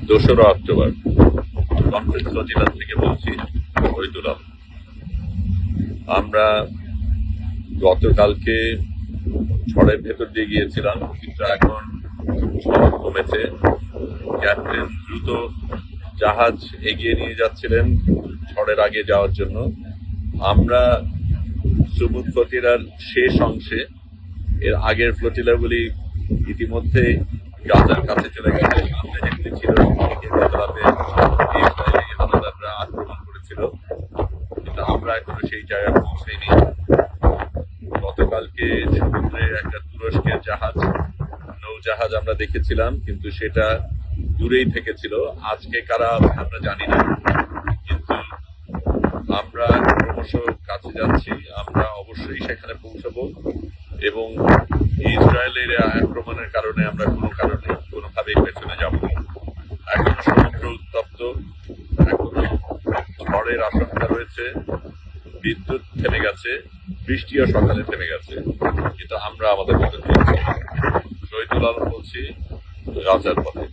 2রা October conference ফজিলাত থেকে বলছি শহীদুল আলম। আমরা গতকালকে ঝড়ের ভেতর দিয়ে গিয়েছিলাম, কিন্তু এখন ঝড় কমেছে। ক্যাপ্টেন দ্রুত জাহাজ এগিয়ে নিয়ে যাচ্ছিলেন ঝড়ের আগে যাওয়ার জন্য। আমরা সুমুদ ফ্লোটিলার শেষ অংশে, এর আগের ফ্লোটিলাগুলি ইতিমধ্যে গাজার কাছে চলে গেছে। সামনে যেগুলি ছিল সেগুলিকে গত রাতে ইসরায়েলি হানাদাররা আক্রমণ করেছিল, কিন্তু আমরা এখনো সেই জায়গায় পৌঁছাইনি। গতকালকে সমুদ্রে একটা তুরস্কের নৌজাহাজ আমরা দেখেছিলাম, কিন্তু সেটা দূরেই থেকেছিল। আজকে কারা আমরা জানি না, কিন্তু আমরা ক্রমশ কাছে যাচ্ছি। আমরা অবশ্যই সেখানে পৌঁছাবো, এবং ইসরায়েলের আক্রমণের কারণে আমরা কোনোভাবেই পেছনে যাব না। এখনো সমুদ্র উত্তপ্ত, এখনো ঝড়ের আশঙ্কা রয়েছে। বিদ্যুৎ থেমে গেছে, বৃষ্টিও সকালে থেমে গেছে, কিন্তু আমরা আমাদের মতো চলছি। শহীদুল আলম বলছি, গাজার পথে।